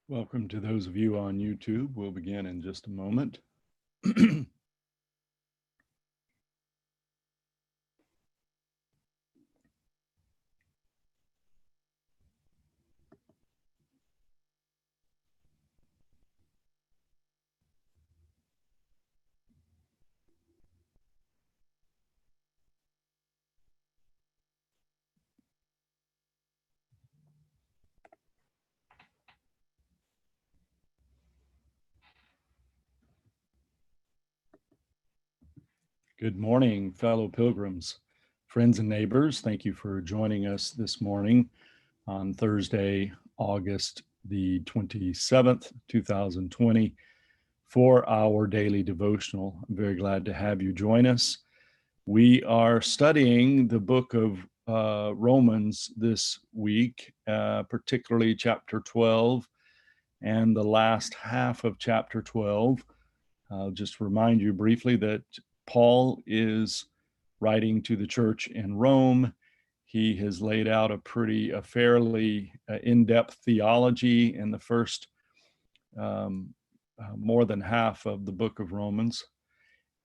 Welcome to those of you on YouTube. We'll begin in just a moment. Good morning, fellow pilgrims, friends and neighbors. Thank you for joining us this morning on Thursday, August the 27th, 2020, for our daily devotional. I'm very glad to have you join us. We are studying the book of Romans this week, particularly chapter 12 and the last half of chapter 12. I'll just remind you briefly that Paul is writing to the church in Rome. He has laid out a fairly in-depth theology in the first more than half of the book of Romans.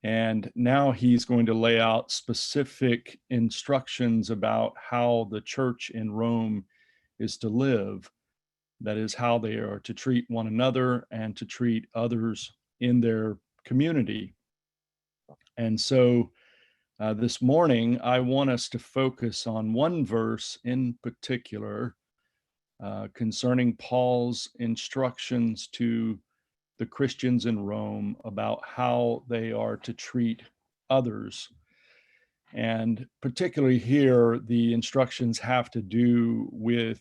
And now he's going to lay out specific instructions about how the church in Rome is to live. That is, how they are to treat one another and to treat others in their community. And so this morning, I want us to focus on one verse in particular concerning Paul's instructions to the Christians in Rome about how they are to treat others. And particularly here, the instructions have to do with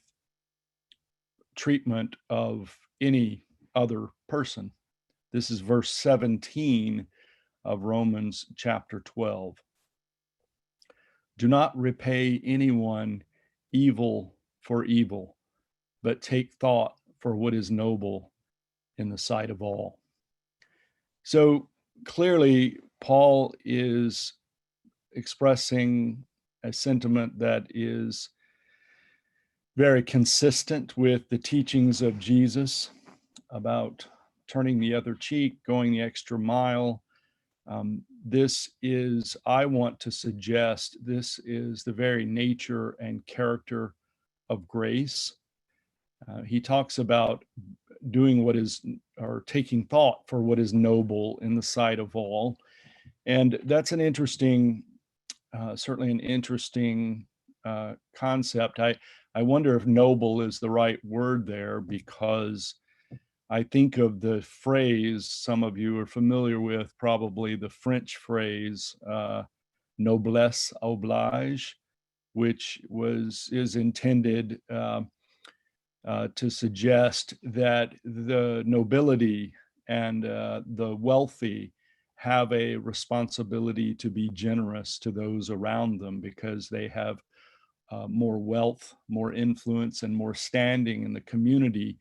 treatment of any other person. This is verse 17 of Romans chapter 12. Do not repay anyone evil for evil, but take thought for what is noble in the sight of all. So clearly, Paul is expressing a sentiment that is very consistent with the teachings of Jesus about turning the other cheek, going the extra mile. This is, I want to suggest, this is the very nature and character of grace. He talks about doing what is, or taking thought for what is noble in the sight of all. And that's an interesting, certainly an interesting concept. I wonder if noble is the right word there, because I think of the phrase some of you are familiar with, probably the French phrase, noblesse oblige, which is intended to suggest that the nobility and the wealthy have a responsibility to be generous to those around them because they have more wealth, more influence, and more standing in the community.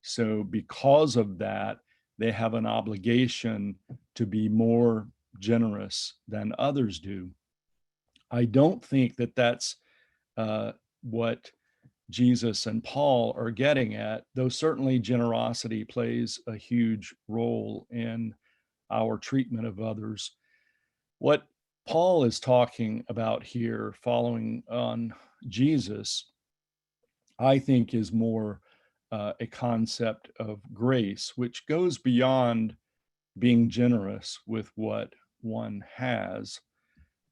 So because of that, they have an obligation to be more generous than others do. I don't think that that's what Jesus and Paul are getting at, though certainly generosity plays a huge role in our treatment of others. What Paul is talking about here, following on Jesus, I think is more a concept of grace, which goes beyond being generous with what one has.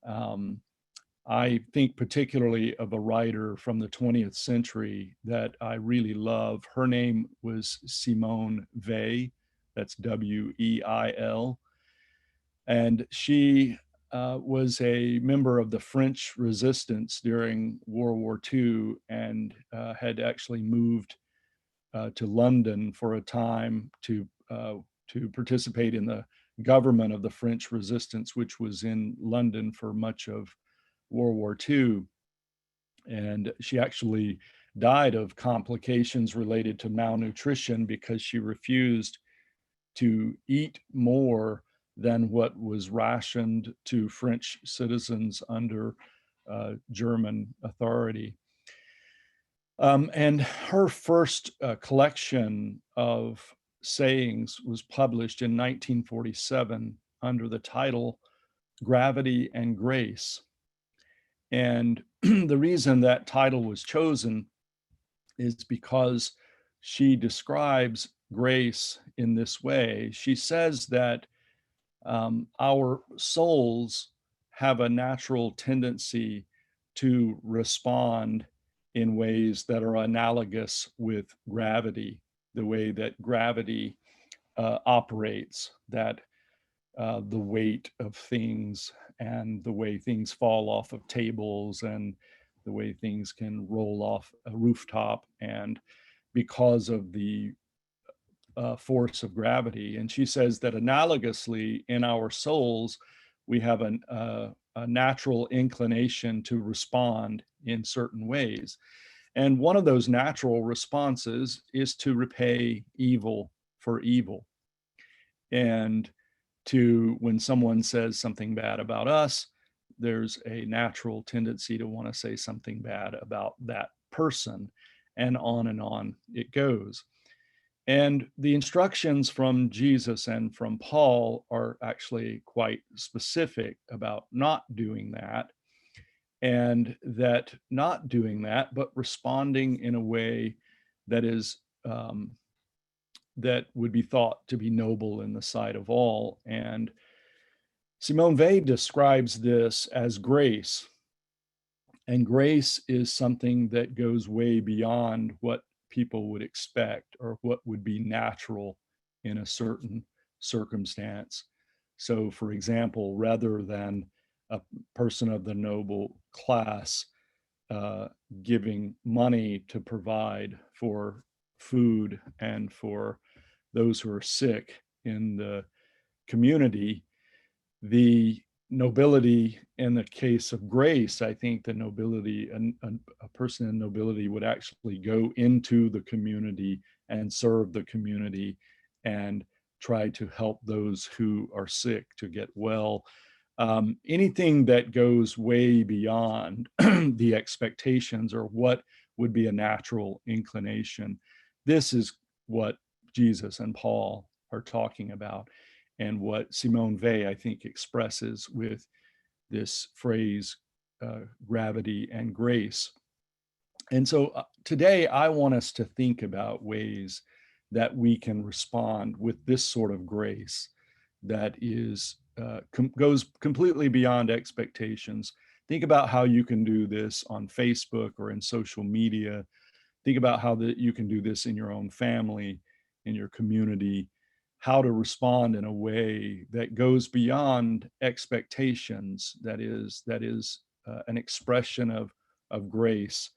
I think particularly of a writer from the 20th century that I really love. Her name was Simone Weil. That's Weil. And she was a member of the French resistance during World War II and had actually moved to London for a time to participate in the government of the French resistance, which was in London for much of World War II. And she actually died of complications related to malnutrition because she refused to eat more than what was rationed to French citizens under German authority. And her first collection of sayings was published in 1947 under the title Gravity and Grace. And the reason that title was chosen is because she describes grace in this way. She says that our souls have a natural tendency to respond in ways that are analogous with gravity, the way that gravity operates, that the weight of things and the way things fall off of tables and the way things can roll off a rooftop, and because of the force of gravity. And she says that analogously in our souls, we have a natural inclination to respond in certain ways. And one of those natural responses is to repay evil for evil. And to, when someone says something bad about us, there's a natural tendency to want to say something bad about that person, and on it goes. And the instructions from Jesus and from Paul are actually quite specific about not doing that, and that not doing that, but responding in a way that is that would be thought to be noble in the sight of all. And Simone Weil describes this as grace. And grace is something that goes way beyond what people would expect or what would be natural in a certain circumstance. So, for example, rather than a person of the noble class uh, giving money to provide for food and for those who are sick in the community, the nobility in the case of grace, I think the nobility, a person in nobility would actually go into the community and serve the community and try to help those who are sick to get well. Anything that goes way beyond the expectations or what would be a natural inclination. This is what Jesus and Paul are talking about, and what Simone Weil, I think, expresses with this phrase, gravity and grace. And so today, I want us to think about ways that we can respond with this sort of grace that is goes completely beyond expectations. Think about how you can do this on Facebook or in social media. Think about how that you can do this in your own family, in your community, how to respond in a way that goes beyond expectations, that is an expression of grace,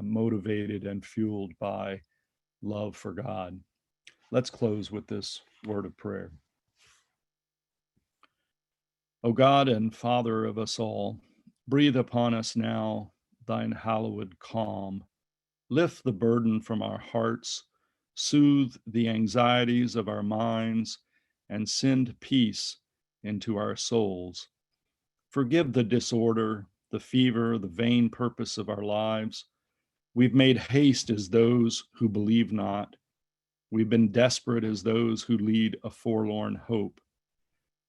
motivated and fueled by love for God. Let's close with this word of prayer. O God and Father of us all, breathe upon us now thine hallowed calm. Lift the burden from our hearts, soothe the anxieties of our minds, and send peace into our souls. Forgive the disorder, the fever, the vain purpose of our lives. We've made haste as those who believe not. We've been desperate as those who lead a forlorn hope.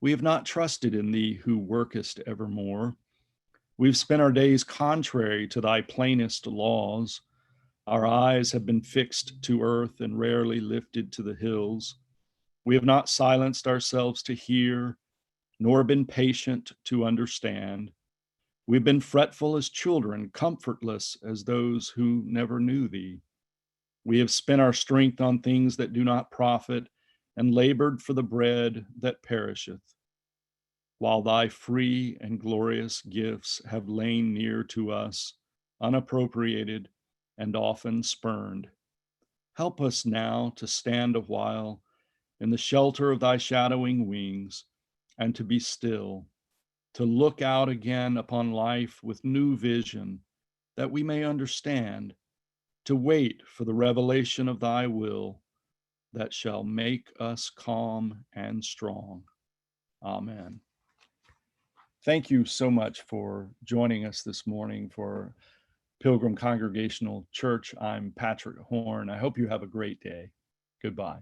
We have not trusted in thee who workest evermore. We've spent our days contrary to thy plainest laws. Our eyes have been fixed to earth and rarely lifted to the hills. We have not silenced ourselves to hear, nor been patient to understand. We've been fretful as children, comfortless as those who never knew thee. We have spent our strength on things that do not profit, and labored for the bread that perisheth, while thy free and glorious gifts have lain near to us, unappropriated and often spurned. Help us now to stand a while in the shelter of thy shadowing wings, and to be still, to look out again upon life with new vision, that we may understand, to wait for the revelation of thy will that shall make us calm and strong. Amen. Thank you so much for joining us this morning for Pilgrim Congregational Church. I'm Patrick Horn. I hope you have a great day. Goodbye.